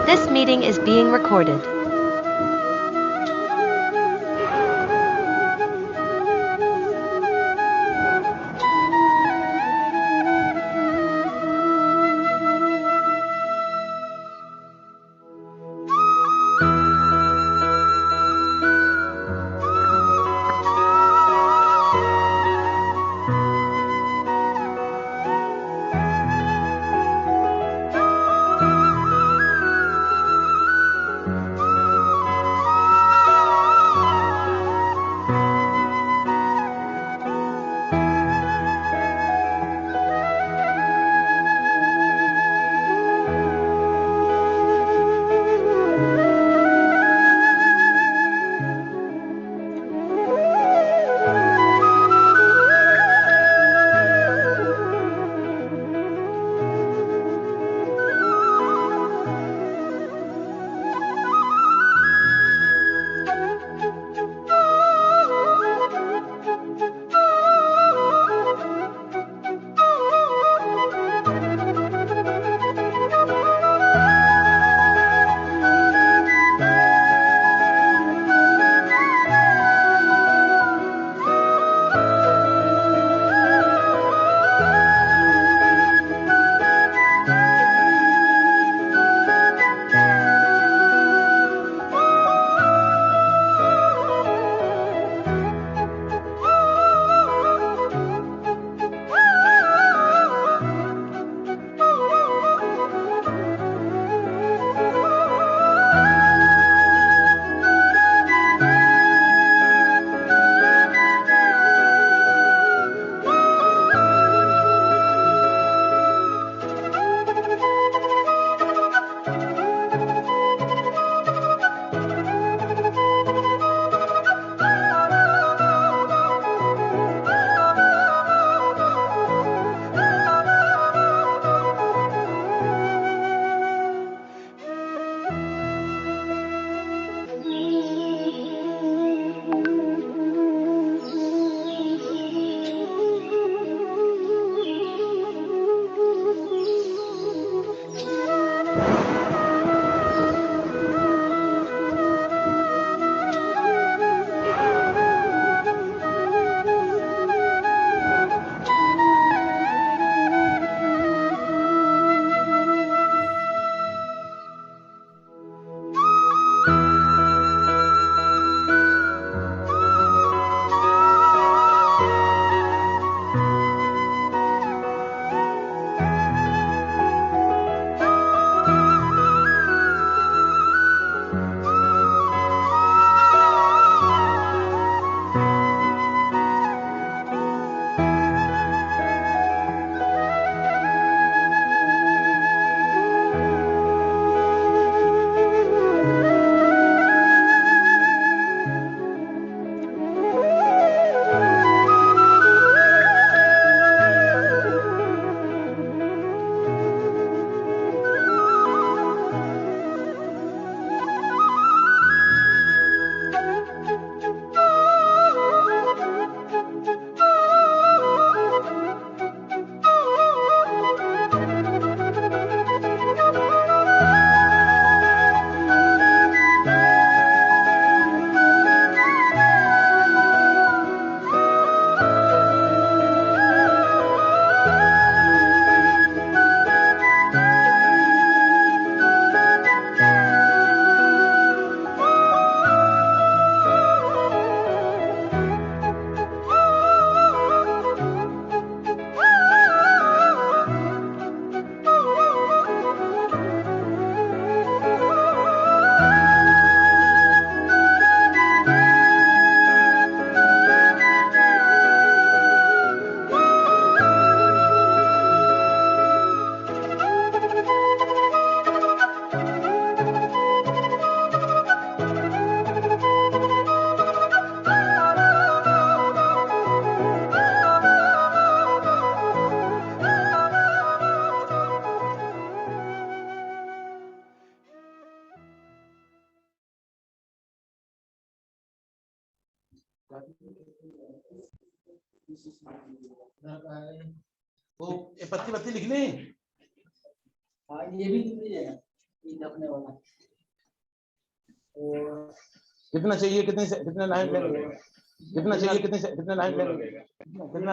This meeting is being recorded. वो पत्ती पत्ती लिखनी। हाँ ये भी लिख लीजिएगा। कितना चाहिए, कितने लाइन लेंगे, कितना चाहिए, कितने लाइन लेंगे, कितना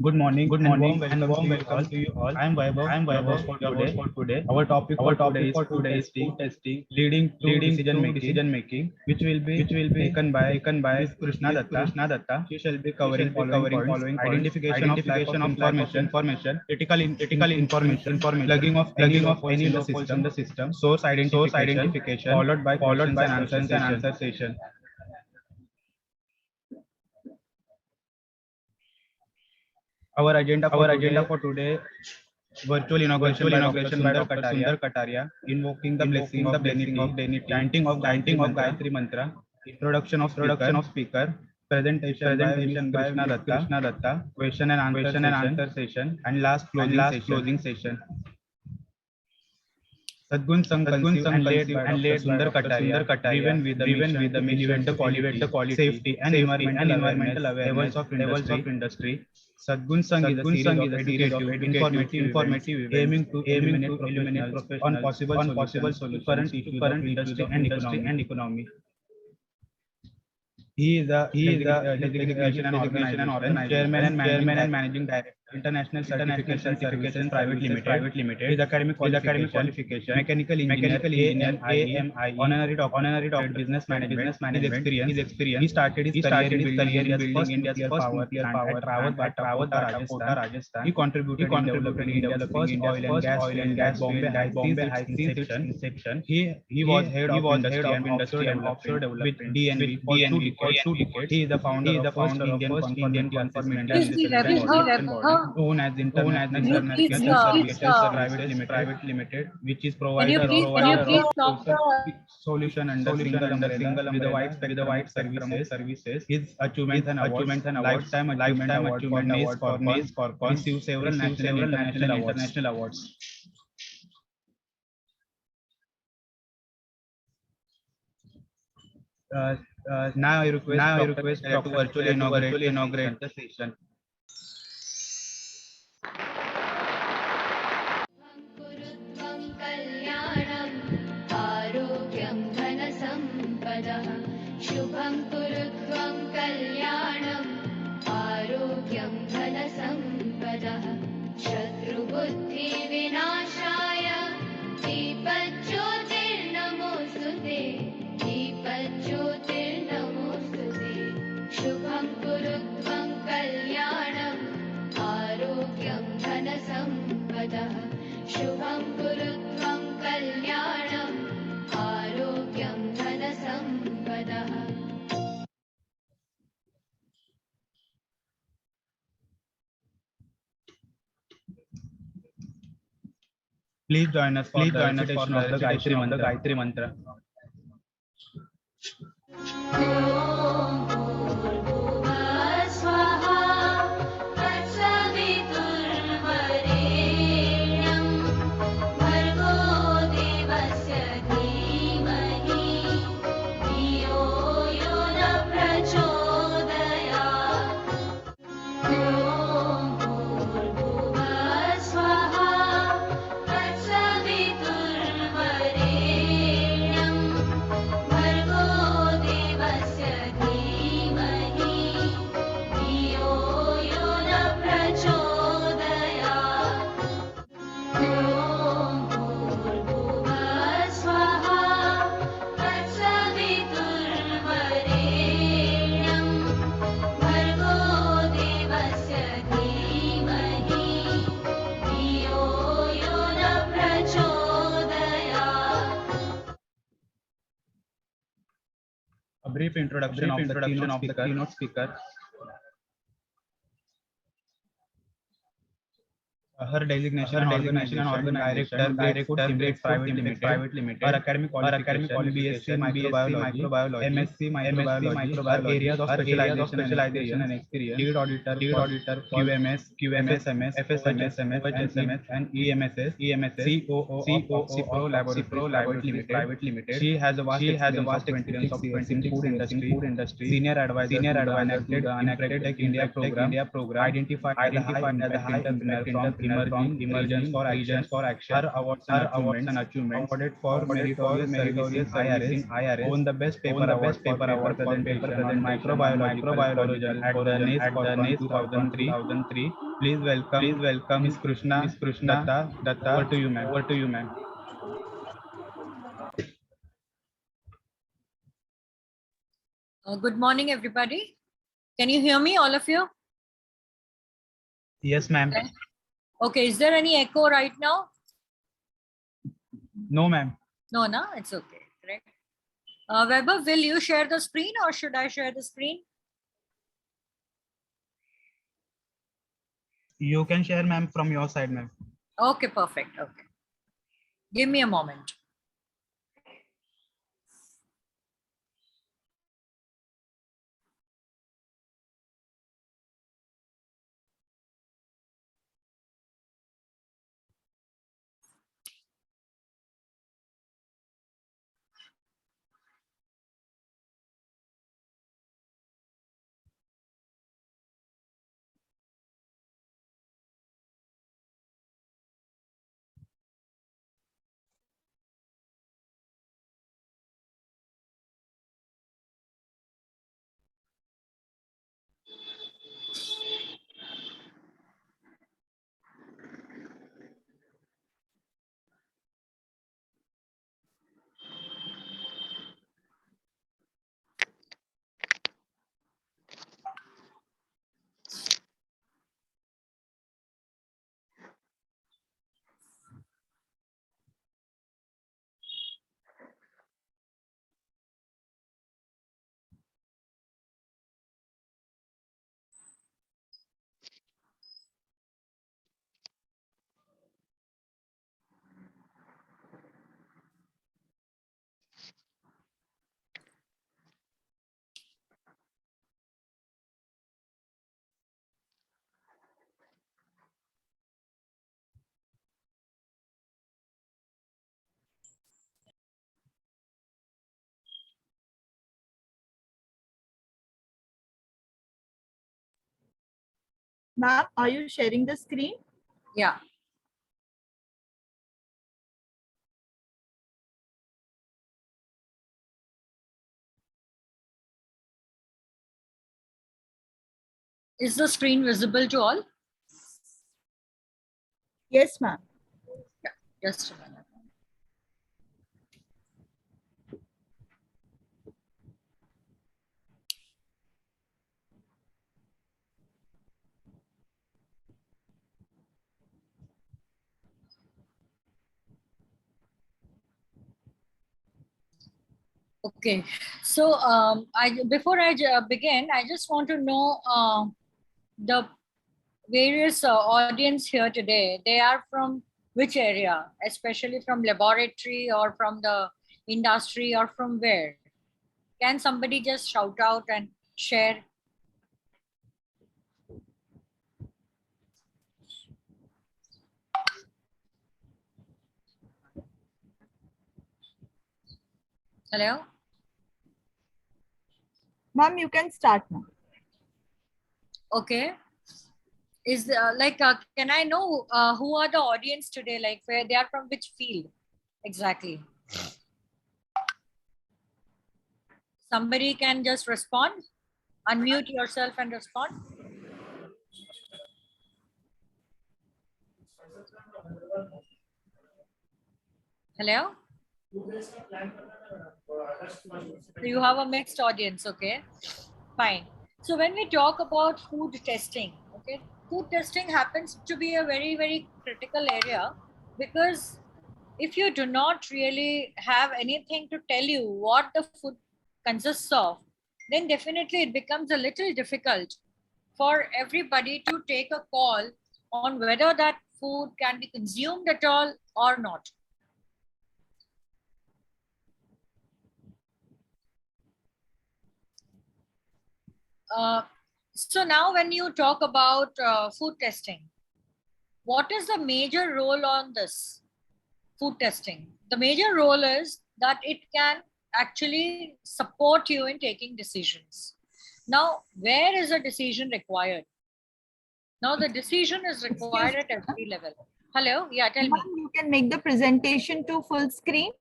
Good morning, and warm welcome to you all. I am Vaibhav, your host for today. Our topic for today is food testing, leading to decision making, which will be taken by Ms. Krishna Datta. She shall be covering following points: identification of lack of information, critical information, plugging of any loopholes in the system, source identification, followed by questions and answer session. Our agenda for today: virtual inauguration by Dr. Sundar Kataria, invoking the blessing of dignity, chanting of Gayatri Mantra, introduction of speaker, presentation by Ms. Krishna Datta, question and answer session, and last closing session. Sadgun Sangh conceived and led by Dr. Sundar Kataria, driven with the mission to elevate the quality, safety, and environmental awareness levels of industry. Sadgun Sangh is a series of educative, informative events aiming to eliminate professionals on possible solutions to current issues of industry and economy. He is a designation and organization chairman and managing director International Certification Services Private Limited, with academic qualification, mechanical engineer, AMIE, honorary doctorate, business management, his experience. He started his career in building India's first nuclear power plant at Rawat, Rajasthan. He contributed in developing India's first oil and gas field at Bombay High since its inception. He was head of industry and offshore development with DNV for 2 decades. He is the founder of first Indian conformity and research body known as International Certification Private Limited, which is provider of solution under single umbrella with a wide spectrum of services. His achievements and awards, lifetime achievement award for NACE Corpon, received several national and international awards. Now I request Dr. to virtually inaugurate the session. कुरुत्वं कल्याणम् आरोग्यं धनसम्पदः शुभं कुरुत्वं कल्याणम् आरोग्यं धनसम्पदः शत्रुबुद्धिविनाशाय दीपज्योतिर्नमोऽस्तुते दीपज्योतिर्नमोऽस्तुते शुभं कुरुत्वं कल्याणम् आरोग्यं धनसम्पदः शुभं कुरुत्वं कल्याणम् आरोग्यं धनसम्पदः Please join us for the recitation of the Gayatri Mantra. A brief introduction of the keynote speaker. Her designation and organization director, Great Private Limited. Her academic qualification, BSc Microbiology, MSc Microbiology. Areas of specialization and experience: lead auditor, QMS, FSMS, and EMSS, COO of Cipro Laboratories Private Limited. She has a vast experience of 20 in food industry, senior advisor to the Enacted Tech India program, identified as a high entrepreneur from emerging regions for action. Her awards and achievements awarded for meritorious service in IRS, won the best paper award for presentation on microbiology at the NACE 2003. Please welcome Ms. Krishna Datta. Over to you, ma'am. Good morning, everybody. Can you hear me, all of you? Yes, ma'am. Okay, is there any echo right now? No, ma'am. No, it's okay. Correct. Weber, will you share the screen or should I share the screen? You can share, ma'am, from your side, ma'am. Okay, perfect. Okay. Give me a moment. Ma'am, are you sharing the screen? Yeah. Is the screen visible to all? Yes, ma'am. Yeah, just a minute. Okay, so before I begin, I just want to know the various audience here today. They are from which area, especially from laboratory or from the industry or from where? Can somebody just shout out and share? Hello? Ma'am, you can start now. Okay. Is can I know who are the audience today? Like where they are from which field exactly? Somebody can just respond. Unmute yourself and respond. Hello? So you have a mixed audience, okay? Fine. So when we talk about food testing, okay, food testing happens to be a very, very critical area because if you do not really have anything to tell you what the food consists of, then definitely it becomes a little difficult for everybody to take a call on whether that food can be consumed at all or not. So now when you talk about food testing, what is the major role on this food testing? The major role is that it can actually support you in taking decisions. Now, where is a decision required? Now the decision is required at every level. Hello? Yeah, tell me. Ma'am, you can make the presentation to full screen.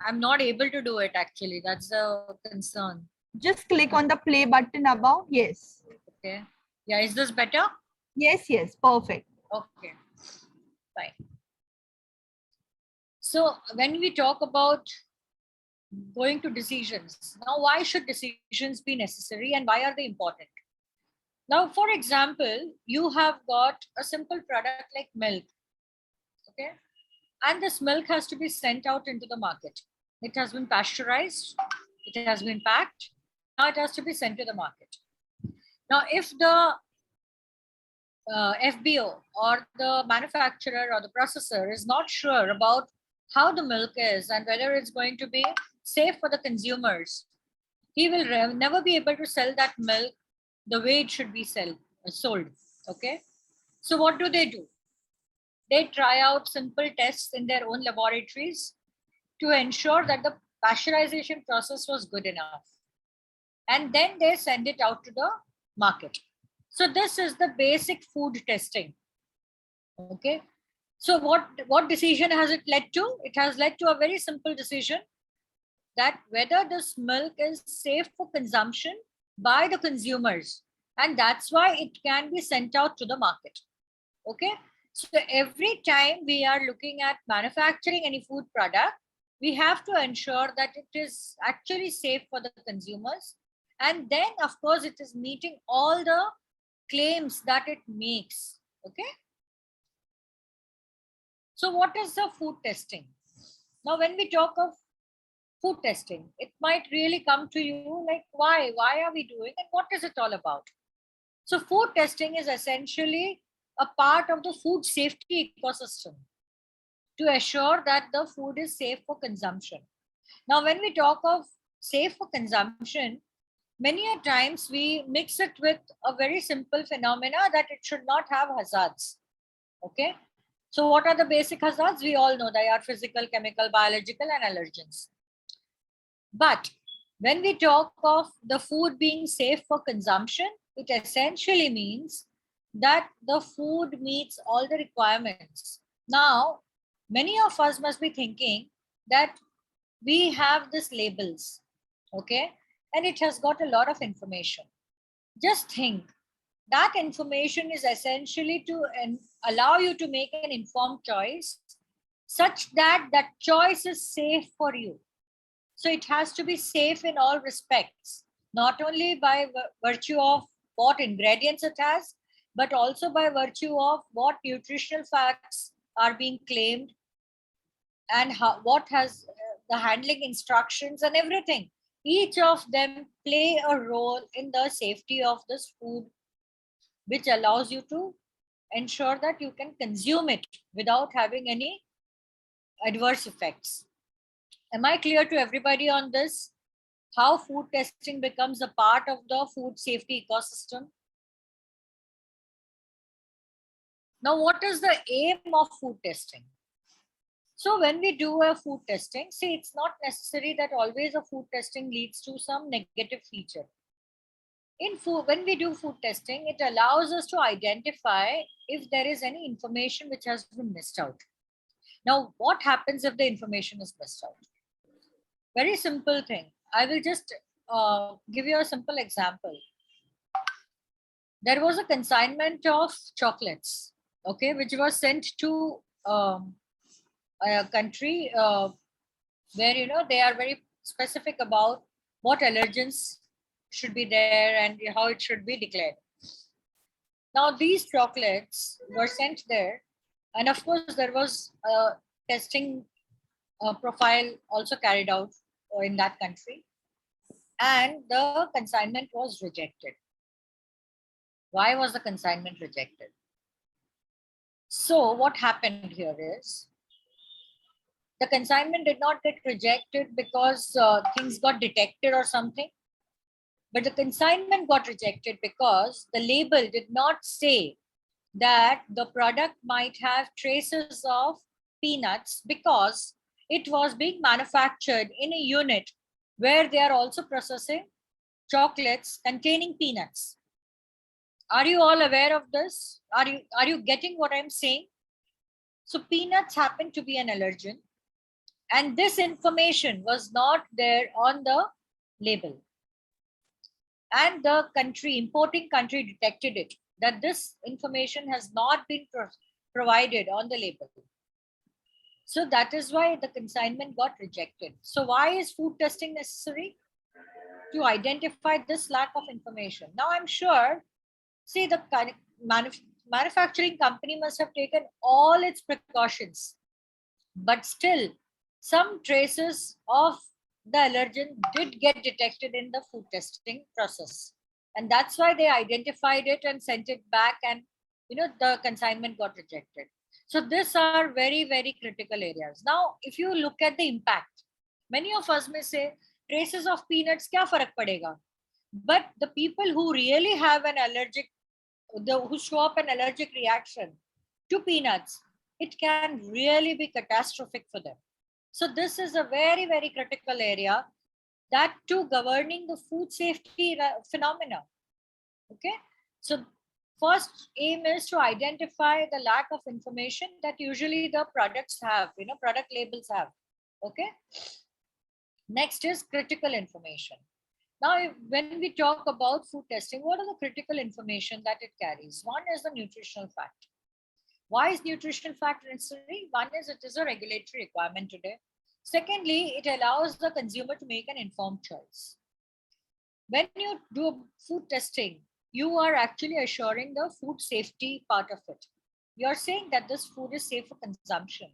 I'm not able to do it actually. That's the concern. Just click on the play button above. Yes. Okay. Yeah, is this better? Yes, yes. Perfect. Okay. Fine. So when we talk about going to decisions, now why should decisions be necessary and why are they important? Now, for example, you have got a simple product like milk, okay? And this milk has to be sent out into the market. It has been pasteurized, it has been packed, now it has to be sent to the market. Now, if the FBO or the manufacturer or the processor is not sure about how the milk is and whether it's going to be safe for the consumers, he will never be able to sell that milk the way it should be sold. Okay. So what do? They try out simple tests in their own laboratories to ensure that the pasteurization process was good enough. And then they send it out to the market. So this is the basic food testing. Okay. So what decision has it led to? It has led to a very simple decision that whether this milk is safe for consumption by the consumers. And that's why it can be sent out to the market. Okay. So every time we are looking at manufacturing any food product, we have to ensure that it is actually safe for the consumers. And then, of course, it is meeting all the claims that it makes. Okay. So what is the food testing? Now, when we talk of food testing, it might really come to you like, why are we doing and what is it all about? So food testing is essentially a part of the food safety ecosystem to assure that the food is safe for consumption. Now, when we talk of safe for consumption, many a times we mix it with a very simple phenomena that it should not have hazards. Okay. So what are the basic hazards? We all know they are physical, chemical, biological, and allergens. But when we talk of the food being safe for consumption, it essentially means that the food meets all the requirements. Now, many of us must be thinking that we have this labels, okay, and it has got a lot of information. Just think, that information is essentially to allow you to make an informed choice such that that choice is safe for you. So it has to be safe in all respects, not only by virtue of what ingredients it has, but also by virtue of what nutritional facts are being claimed and how, what has the handling instructions and everything. Each of them play a role in the safety of this food, which allows you to ensure that you can consume it without having any adverse effects. Am I clear to everybody on this? How food testing becomes a part of the food safety ecosystem? Now, what is the aim of food testing? So when we do a food testing, see, it's not necessary that always a food testing leads to some negative feature. In food, when we do food testing, it allows us to identify if there is any information which has been missed out. Now, what happens if the information is missed out? Very simple thing. I will just give you a simple example. There was a consignment of chocolates, okay, which was sent to a country where, you know, they are very specific about what allergens should be there and how it should be declared. Now, these chocolates were sent there, and of course, there was a testing profile also carried out in that country, and the consignment was rejected. Why was the consignment rejected? So, what happened here is the consignment did not get rejected because things got detected or something. But the consignment got rejected because the label did not say that the product might have traces of peanuts, because it was being manufactured in a unit where they are also processing chocolates containing peanuts. Are you all aware of this? Are you getting what I'm saying? So peanuts happen to be an allergen, and this information was not there on the label. And the country, importing country, detected it, that this information has not been provided on the label. So that is why the consignment got rejected. So why is food testing necessary? To identify this lack of information. Now I'm sure, see, the manufacturing company must have taken all its precautions, but still some traces of the allergen did get detected in the food testing process, and that's why they identified it and sent it back, and you know, the consignment got rejected. So these are very, very critical areas. Now if you look at the impact, many of us may say traces of peanuts, kya farak padega? But the people who really have an allergic, who show up an allergic reaction to peanuts, it can really be catastrophic for them. So this is a very, very critical area, that too governing the food safety phenomena. Okay, so first aim is to identify the lack of information that usually the products have, you know, product labels have. Okay, next is critical information. Now, when we talk about food testing, what are the critical information that it carries? One is the nutritional fact. Why is nutritional fact necessary? One is it is a regulatory requirement today. Secondly, it allows the consumer to make an informed choice. When you do food testing, you are actually assuring the food safety part of it. You're saying that this food is safe for consumption.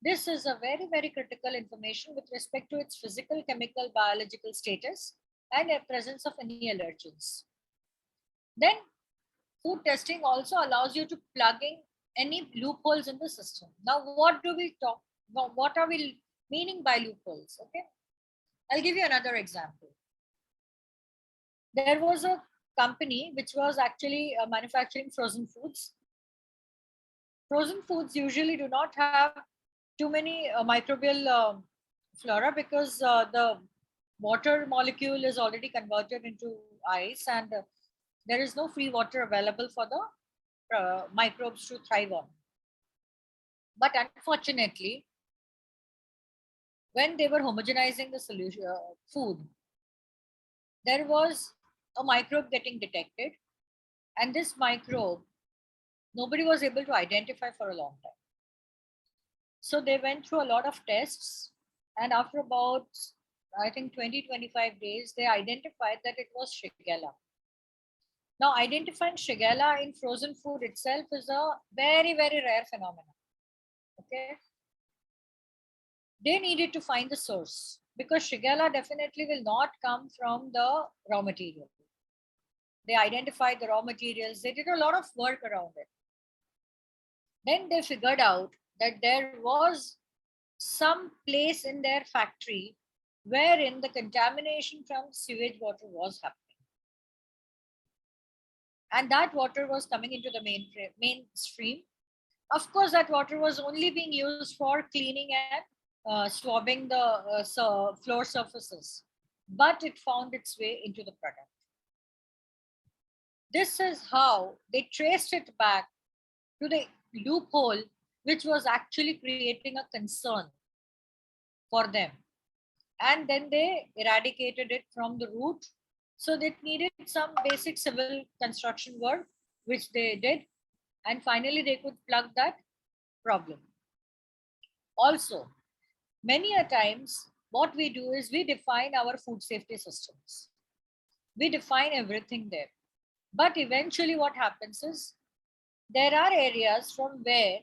This is a very, very critical information with respect to its physical, chemical, biological status and the presence of any allergens. Then food testing also allows you to plug in any loopholes in the system. Now, what do we talk about? What are we meaning by loopholes? Okay, I'll give you another example. There was a company which was actually manufacturing frozen foods. Frozen foods usually do not have too many microbial flora, because the water molecule is already converted into ice, and there is no free water available for the microbes to thrive on. But unfortunately, when they were homogenizing the solution food, there was a microbe getting detected, and this microbe nobody was able to identify for a long time. So they went through a lot of tests, and after about, I think, 20-25 days, they identified that it was Shigella. Now, identifying Shigella in frozen food itself is a very, very rare phenomenon. Okay. They needed to find the source because Shigella definitely will not come from the raw material. They identified the raw materials. They did a lot of work around it. Then they figured out that there was some place in their factory wherein the contamination from sewage water was happening. And that water was coming into the mainstream. Of course, that water was only being used for cleaning and swabbing the floor surfaces, but it found its way into the product. This is how they traced it back to the loophole, which was actually creating a concern for them. And then they eradicated it from the root. So they needed some basic civil construction work, which they did. And finally, they could plug that problem. Also, many a times, what we do is we define our food safety systems. We define everything there. But eventually what happens is, there are areas from where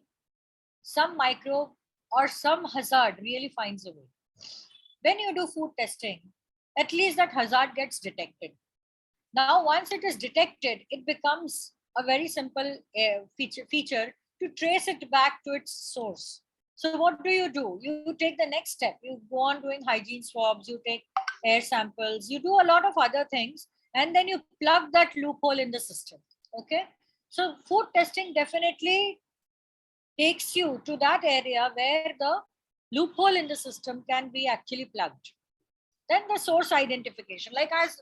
some microbe or some hazard really finds a way. When you do food testing, at least that hazard gets detected. Now, once it is detected, it becomes a very simple feature to trace it back to its source. So what do? You take the next step. You go on doing hygiene swabs, you take air samples, you do a lot of other things, and then you plug that loophole in the system. Okay. So food testing definitely takes you to that area where the loophole in the system can be actually plugged. Then the source identification, like as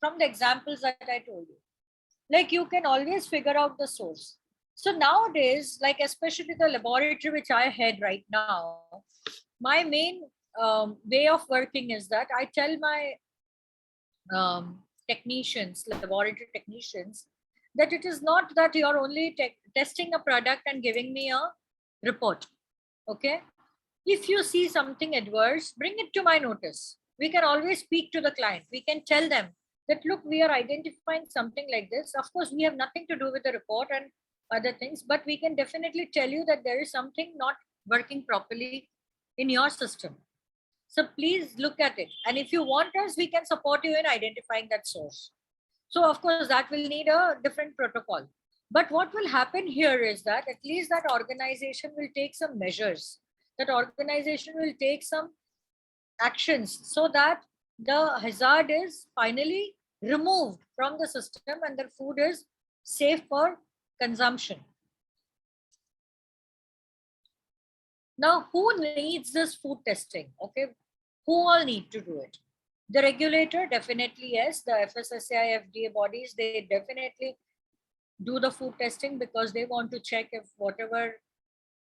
from the examples that I told you, like you can always figure out the source. So nowadays, like especially the laboratory which I head right now, my main way of working is that I tell my technicians, laboratory technicians, that it is not that you're only testing a product and giving me a report. Okay. If you see something adverse, bring it to my notice. We can always speak to the client. We can tell them that, look, we are identifying something like this. Of course, we have nothing to do with the report and other things, but we can definitely tell you that there is something not working properly in your system. So please look at it. And if you want us, we can support you in identifying that source. So of course, that will need a different protocol. But what will happen here is that at least that organization will take some measures. That organization will take some actions so that the hazard is finally removed from the system and the food is safe for consumption. Now, who needs this food testing? Okay, who all need to do it? The regulator, definitely yes. The FSSAI, FDA bodies, they definitely do the food testing because they want to check if whatever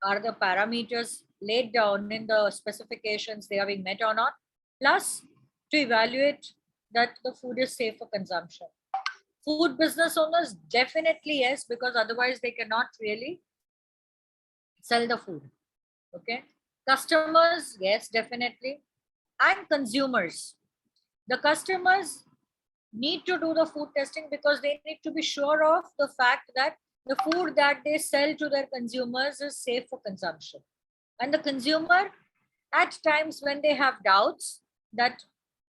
are the parameters laid down in the specifications, they are being met or not. Plus, to evaluate that the food is safe for consumption. Food business owners, definitely yes, because otherwise they cannot really sell the food. Okay. Customers, yes, definitely. And consumers. The customers need to do the food testing because they need to be sure of the fact that the food that they sell to their consumers is safe for consumption. And the consumer, at times when they have doubts that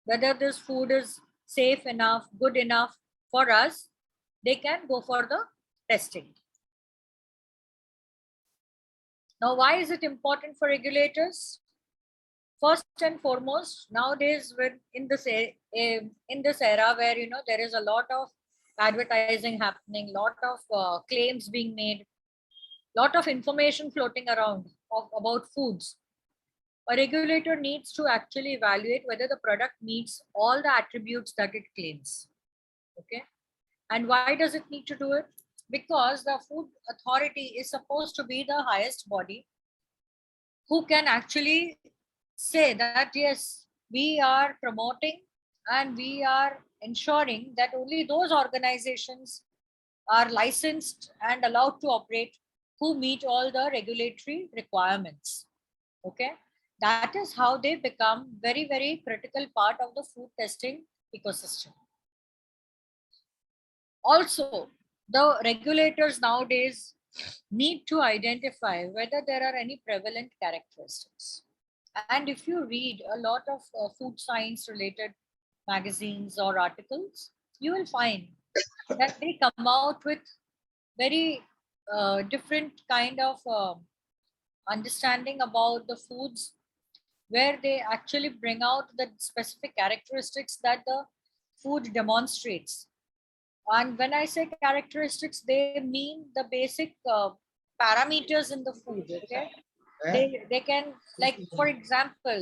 whether this food is safe enough, good enough for us, they can go for the testing. Now, why is it important for regulators? First and foremost, nowadays, when in this era where there is a lot of advertising happening, lot of claims being made, lot of information floating around about foods, a regulator needs to actually evaluate whether the product meets all the attributes that it claims. Okay, and why does it need to do it? because the food authority is supposed to be the highest body who can actually say that yes, we are promoting and we are ensuring that only those organizations are licensed and allowed to operate who meet all the regulatory requirements. Okay, that is how they become very, very critical part of the food testing ecosystem. Also, the regulators nowadays need to identify whether there are any prevalent characteristics. And if you read a lot of food science related magazines or articles, you will find that they come out with very different kind of understanding about the foods, where they actually bring out the specific characteristics that the food demonstrates. And when I say characteristics, they mean the basic parameters in the food. Okay, they can, like for example,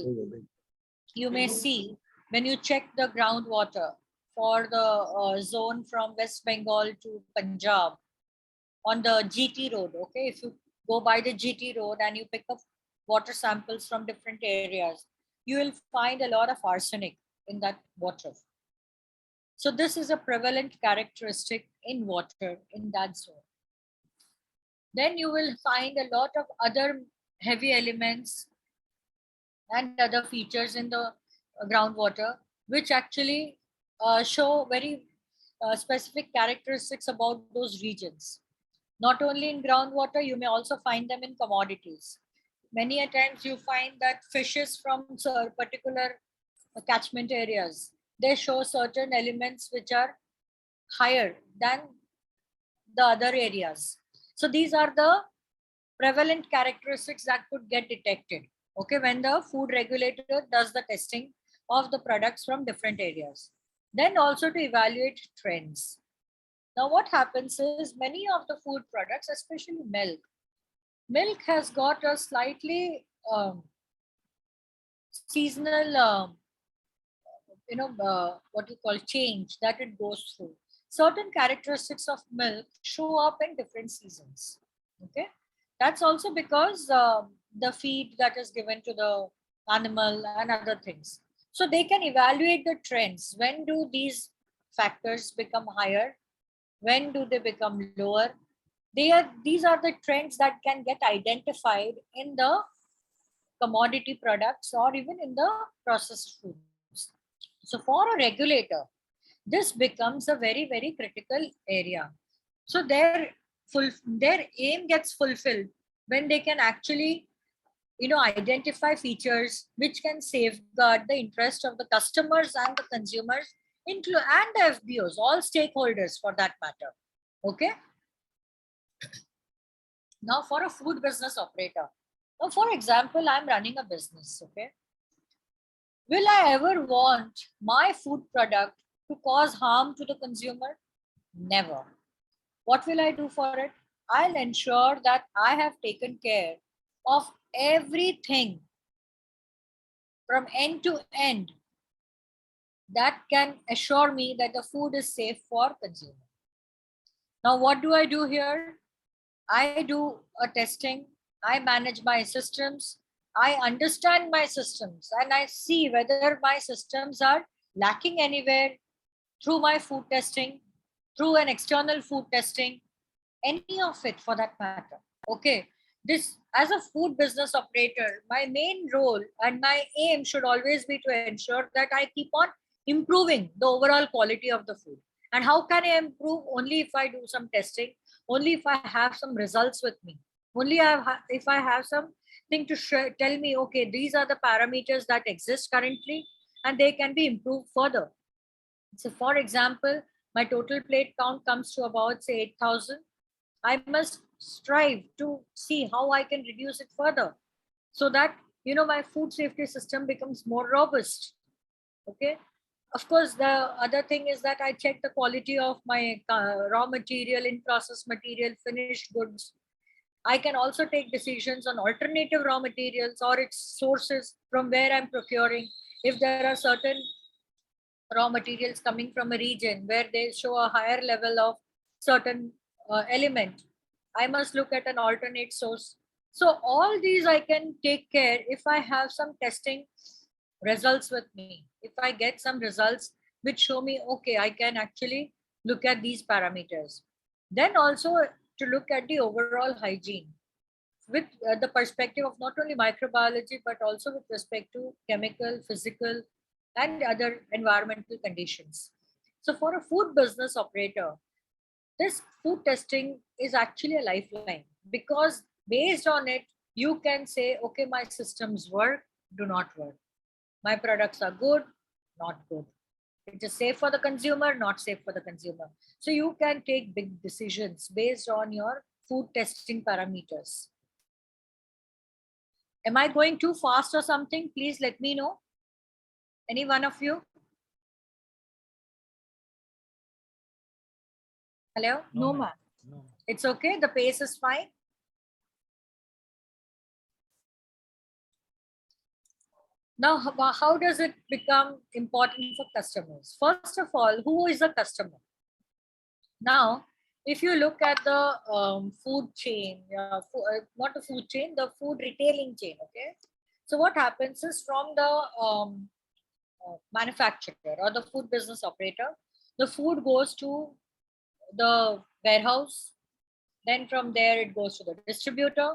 you may see when you check the groundwater for the zone from West Bengal to Punjab on the GT road. Okay, if you go by the GT road and you pick up water samples from different areas, you will find a lot of arsenic in that water. So this is a prevalent characteristic in water in that zone. Then you will find a lot of other heavy elements and other features in the groundwater, which actually show very specific characteristics about those regions. Not only in groundwater, you may also find them in commodities. Many a times you find that fishes from particular catchment areas, they show certain elements which are higher than the other areas. So these are the prevalent characteristics that could get detected, okay, when the food regulator does the testing of the products from different areas. Then also to evaluate trends. Now what happens is many of the food products, especially milk has got a slightly seasonal what you call change that it goes through. Certain characteristics of milk show up in different seasons. Okay, that's also because the feed that is given to the animal and other things. So they can evaluate the trends. When do these factors become higher? When do they become lower? These are the trends that can get identified in the commodity products or even in the processed foods. So for a regulator, this becomes a very, very critical area. So their aim gets fulfilled when they can actually, identify features which can safeguard the interest of the customers and the consumers, and the FBOs, all stakeholders for that matter. Okay. Now for a food business operator, now for example, I'm running a business. Okay. Will I ever want my food product to cause harm to the consumer? Never. What will I do for it? I'll ensure that I have taken care of everything from end to end that can assure me that the food is safe for consumer. Now, what do I do here? I do a testing. I manage my systems. I understand my systems and I see whether my systems are lacking anywhere through my food testing, through an external food testing, any of it for that matter. Okay. This, as a food business operator, my main role and my aim should always be to ensure that I keep on improving the overall quality of the food. And how can I improve? Only if I do some testing, only if I have some results with me, only if I have something to tell me, okay, these are the parameters that exist currently and they can be improved further. So for example, my total plate count comes to about say 8,000. I must strive to see how I can reduce it further so that, my food safety system becomes more robust. Okay. Of course, the other thing is that I check the quality of my raw material, in-process material, finished goods. I can also take decisions on alternative raw materials or its sources from where I'm procuring. If there are certain raw materials coming from a region where they show a higher level of certain element. I must look at an alternate source. So all these I can take care if I have some testing results with me. If I get some results which show me, okay, I can actually look at these parameters. Then also to look at the overall hygiene with the perspective of not only microbiology, but also with respect to chemical, physical, and other environmental conditions. So for a food business operator, this food testing is actually a lifeline because based on it, you can say, okay, my systems work, do not work. My products are good, not good. It is safe for the consumer, not safe for the consumer. So you can take big decisions based on your food testing parameters. Am I going too fast or something? Please let me know. Any one of you? Hello? No, ma'am. It's okay. The pace is fine. Now, how does it become important for customers? First of all, who is a customer? Now, if you look at the food chain, not the food chain, the food retailing chain, okay? So what happens is from the manufacturer or the food business operator, the food goes to the warehouse. Then from there, it goes to the distributor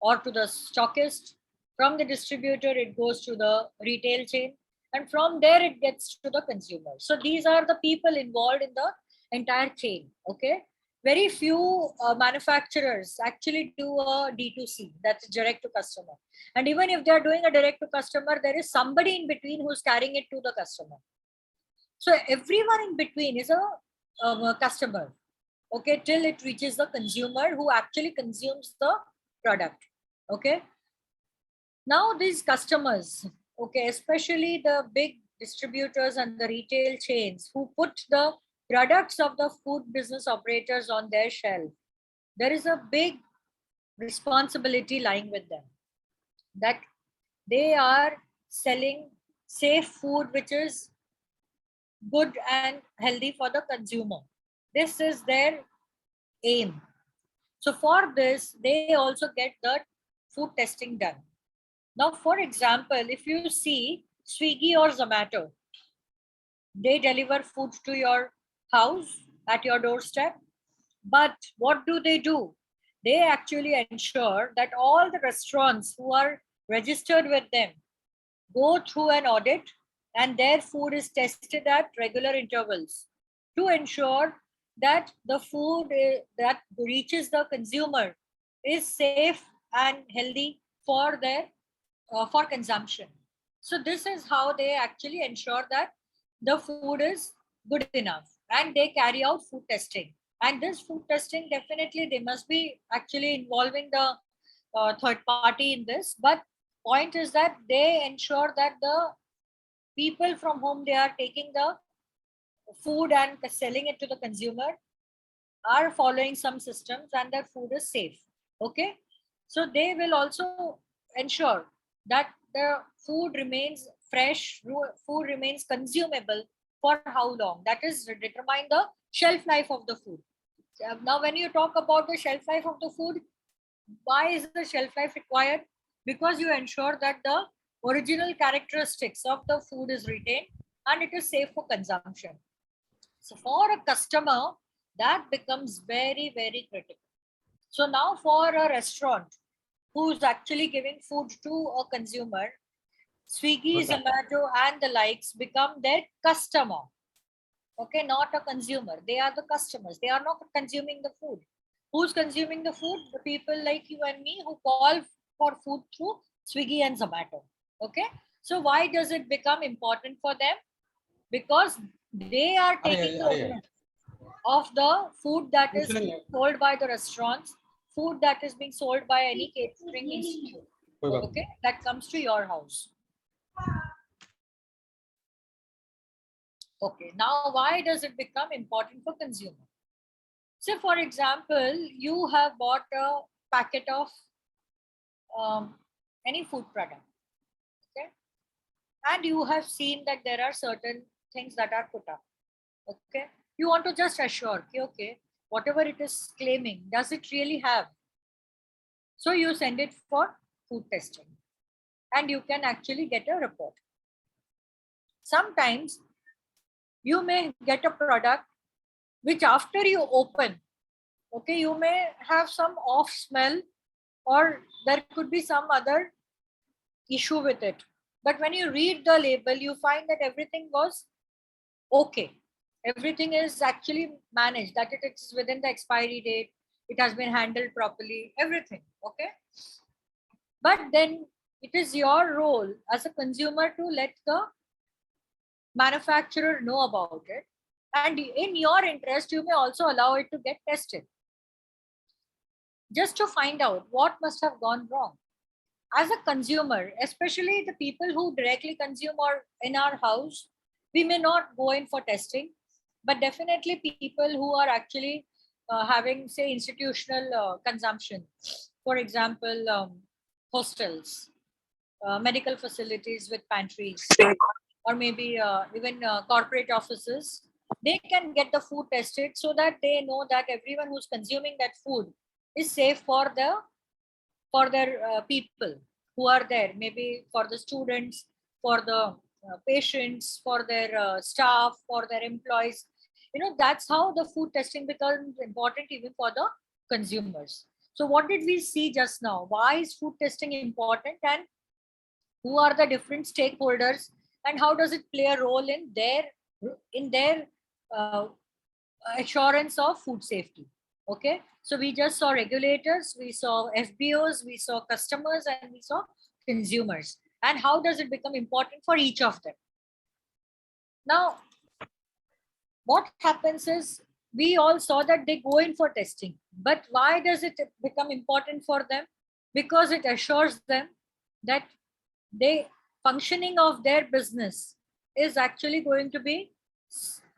or to the stockist. From the distributor, it goes to the retail chain. And from there, it gets to the consumer. So these are the people involved in the entire chain. Okay. Very few manufacturers actually do a D2C, that's direct to customer. And even if they're doing a direct to customer, there is somebody in between who's carrying it to the customer. So everyone in between is a customer, okay, till it reaches the consumer who actually consumes the product. Okay. Now these customers, okay, especially the big distributors and the retail chains who put the products of the food business operators on their shelf, there is a big responsibility lying with them that they are selling safe food which is good and healthy for the consumer. This is their aim. So for this, they also get the food testing done. Now, for example, if you see Swiggy or Zomato, they deliver food to your house at your doorstep. But what do? They actually ensure that all the restaurants who are registered with them go through an audit and their food is tested at regular intervals to ensure that the food that reaches the consumer is safe and healthy for their for consumption. So this is how they actually ensure that the food is good enough, and they carry out food testing. And this food testing, definitely they must be actually involving the third party in this, but point is that they ensure that the people from whom they are taking the food and selling it to the consumer are following some systems and their food is safe. Okay. So they will also ensure that the food remains fresh, food remains consumable for how long. That is determine the shelf life of the food. Now, when you talk about the shelf life of the food, why is the shelf life required? Because you ensure that the original characteristics of the food is retained and it is safe for consumption. So for a customer, that becomes very, very critical. So now for a restaurant who's actually giving food to a consumer, Swiggy, Zomato, and the likes become their customer. Okay, not a consumer. They are the customers. They are not consuming the food. Who's consuming the food? The people like you and me who call for food through Swiggy and Zomato. Okay. So why does it become important for them? Because they are taking the ownership of the food that is sold by the restaurants, food that is being sold by any catering institute. Okay, that comes to your house. Okay, now why does it become important for consumer? So for example, you have bought a packet of any food product, okay, and you have seen that there are certain things that are put up. Okay, you want to just assure, okay, whatever it is claiming, does it really have? So you send it for food testing and you can actually get a report. Sometimes you may get a product which after you open, okay, you may have some off smell or there could be some other issue with it. But when you read the label, you find that everything was okay. Everything is actually managed, that it is within the expiry date, it has been handled properly, everything, okay? But then it is your role as a consumer to let the manufacturer know about it. And in your interest, you may also allow it to get tested, just to find out what must have gone wrong. As a consumer, especially the people who directly consume or in our house, we may not go in for testing, but definitely people who are actually having, say, institutional consumption, for example, hostels, medical facilities with pantries, or maybe even corporate offices, they can get the food tested so that they know that everyone who's consuming that food is safe for their people who are there, maybe for the students, for the patients, for their staff, for their employees. That's how the food testing becomes important even for the consumers. So what did we see just now? Why is food testing important, and who are the different stakeholders, and how does it play a role in their uh, assurance of food safety? Okay, so we just saw regulators, we saw FBOs, we saw customers, and we saw consumers. And how does it become important for each of them? Now, what happens is we all saw that they go in for testing, but why does it become important for them? Because it assures them that they functioning of their business is actually going to be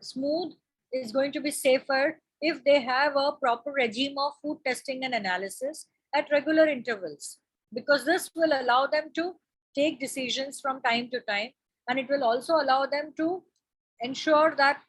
smooth, is going to be safer if they have a proper regime of food testing and analysis at regular intervals, because this will allow them to take decisions from time to time, and it will also allow them to ensure that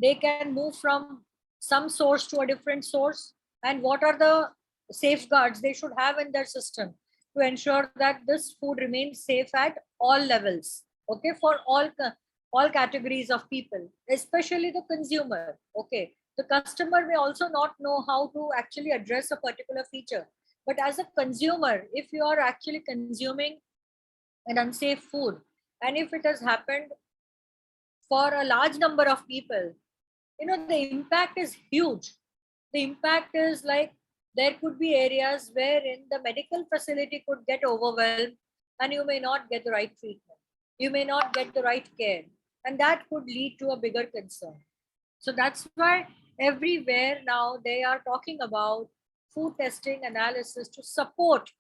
they can move from some source to a different source, and what are the safeguards they should have in their system to ensure that this food remains safe at all levels, okay, for all categories of people, especially the consumer. Okay, the customer may also not know how to actually address a particular feature, but as a consumer, if you are actually consuming an unsafe food, and if it has happened for a large number of people, the impact is huge. The impact is like there could be areas wherein the medical facility could get overwhelmed and you may not get the right treatment. You may not get the right care, and that could lead to a bigger concern. So that's why everywhere now they are talking about food testing analysis to support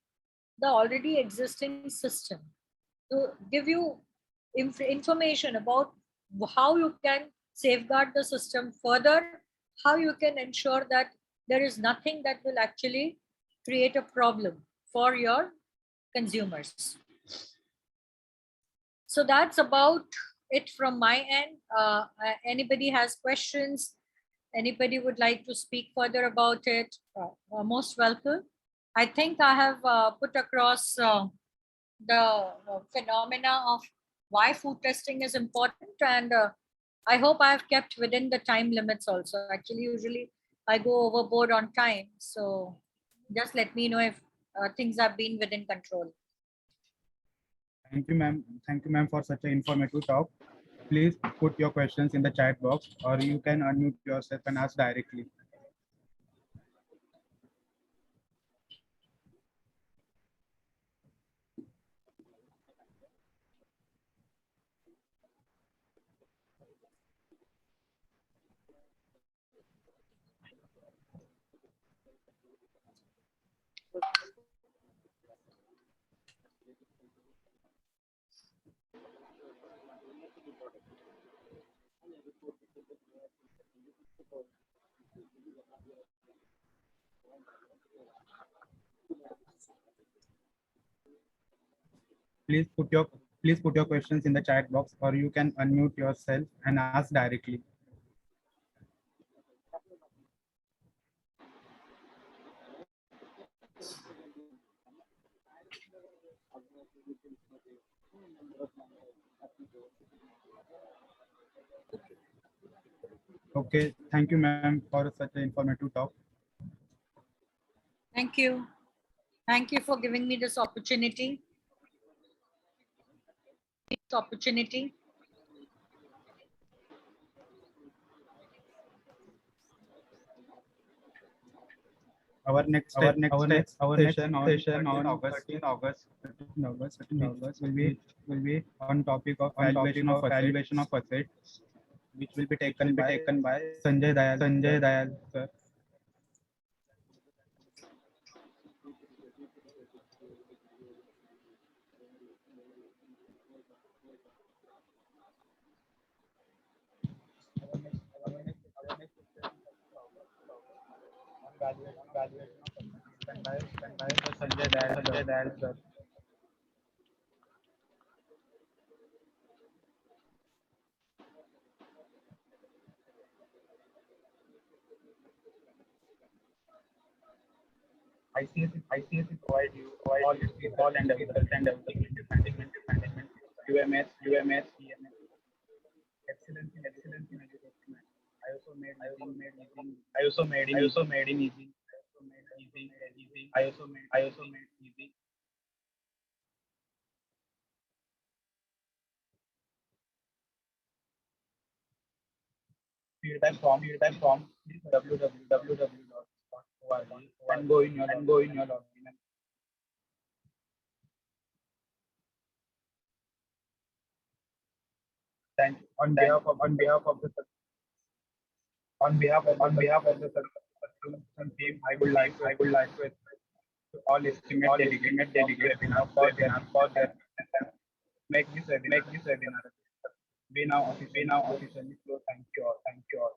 the already existing system, to give you information about how you can safeguard the system further, how you can ensure that there is nothing that will actually create a problem for your consumers. So that's about it from my end. Anybody has questions? Anybody would like to speak further about it? Most welcome. I think I have put across the phenomena of why food testing is important, and I hope I have kept within the time limits also. Actually, usually I go overboard on time, so just let me know if things have been within control. Thank you, ma'am. Thank you, ma'am, for such an informative talk. Please put your questions in the chat box, or you can unmute yourself and ask directly. Please put your questions in the chat box, or you can unmute yourself and ask directly. Okay, thank you, ma'am, for such an informative talk. Thank you. Thank you for giving me this opportunity. Our next session on 13 August, 13 August will be on topic of valuation of assets, which will be taken by Sanjay Dayal sir. Sanjay Dayal sir. ICSE provide you all its all and everything, management, UMS, EMS, excellence in education. I also made easing. I also made in easing. I also made easing. Feedback form www.org and go in your login. Thank you. On behalf of the team, I would like to all estimate dedicated for their make this webinar. We now officially close. Thank you all.